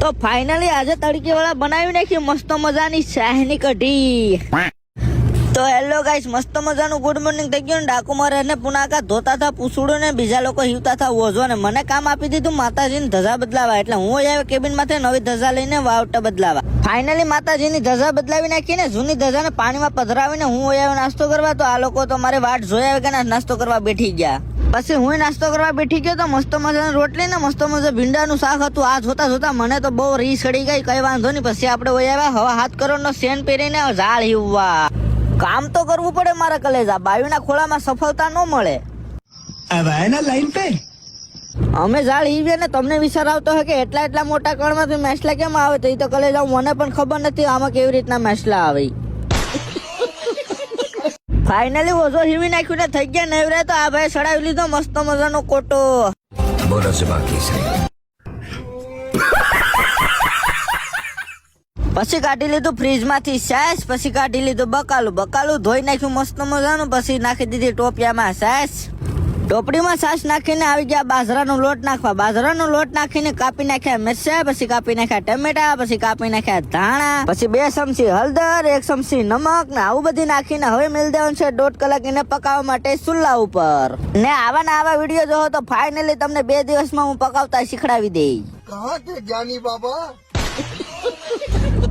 તો ફાઇનલી આજે તડકી વાળા બનાવી નાખી મસ્ત મજાની શાહની કઢી। તો હેલો ગાઈસ, મસ્ત મજાનું ગુડ મોર્નિંગ થઈ ગયું। ડાકુ મારે ને પુનાકા ધોતા હતા પૂછડું ને બીજા લોકો હીવતા હતા ઓઝો ને મને કામ આપી દીધું માતાજીની ધજા બદલાવા। એટલે હું આવ્યો કેબિન માંથી નવી ધજા લઈને વાવટા બદલાવા। ફાઇનલી માતાજીની ધજા બદલાવી નાખીને જૂની ધજાને પાણીમાં પધરાવીને હું આવ્યો નાસ્તો કરવા। તો આ લોકો તો મારે વાટ જોયા વગર નાસ્તો કરવા બેઠી ગયા। પછી હું નાસ્તો કરવા બેઠી ગયો તો મસ્ત મજાની રોટલી ને મસ્ત મજા ભીંડાનું શાક હતું। આ જોતા જોતા મને તો બહુ રી સડી ગઈ, કઈ વાંધો નહીં। પછી આપણે આવ્યા હવા 7 કરોડનો સેન પહેરીને ઝાડ હીવવા। કામ તો કરવું પડે મારા કલેજા, બાયુના ખોળામાં સફળતા ન મળે। अब आए ना लाइन पे। અમે ઝાડ હીવીએ ને તમને વિચાર આવતો હોય કે એટલા મોટા કણમાંથી મેસલા કેમ આવે? તો એ તો કલેજા મને પણ ખબર નથી આમાં કેવી રીતના મેસલા આવે। ફાઇનલી ઓઝો હીવી નાખ્યું ને થઈ ગયા નવરે। તો આ ભાઈ સડાવી લીધો મસ્ત મજાનો કોટો। बोलो से बाकी से પછી કાઢી લીધું ફ્રીજ માંથી સાસ। પછી કાઢી લીધું બકાલું ધોઈ નાખ્યું મસ્ત મજાનું। પછી નાખી દીધી ટોપિયામાં સાસ। ટોપડીમાં સાસ નાખીને આવી ગયા બાજરાનો લોટ નાખવા। બાજરાનો લોટ નાખીને કાપી નાખ્યા મિરચા। પછી કાપી નાખ્યા ટમેટા। પછી કાપી નાખ્યા ધાણા। પછી 2 ચમચી હળદર, 1 ચમચી નમક ને આવું બધી નાખીને હવે મિલ દેવાનું છે 1.5 કલાક એને પકાવવા માટે ચૂલા ઉપર। ને આવા વિડીયો જોવો તો ફાઇનલી તમને 2 દિવસમાં હું પકાવતા શીખડાવી દઈ। कहाँ थे ज्ञानी बाबा।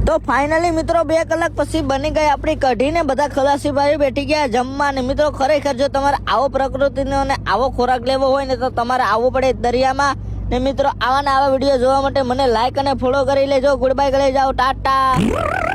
તો ફાઇનલી મિત્રો 2 કલાક પછી બની ગઈ આપણી કઢી ને બધા ખલાસી ભાઈ બેઠી ગયા જમવા। ને મિત્રો ખરેખર જો તમારે આવો પ્રકૃતિનો અને આવો ખોરાક લેવો હોય ને તો તમારે આવવું પડે દરિયામાં। ને મિત્રો આવા વિડીયો જોવા માટે મને લાઈક અને ફોલો કરી લેજો। ગુડ બાય, ગળે જાઓ, ટાટા।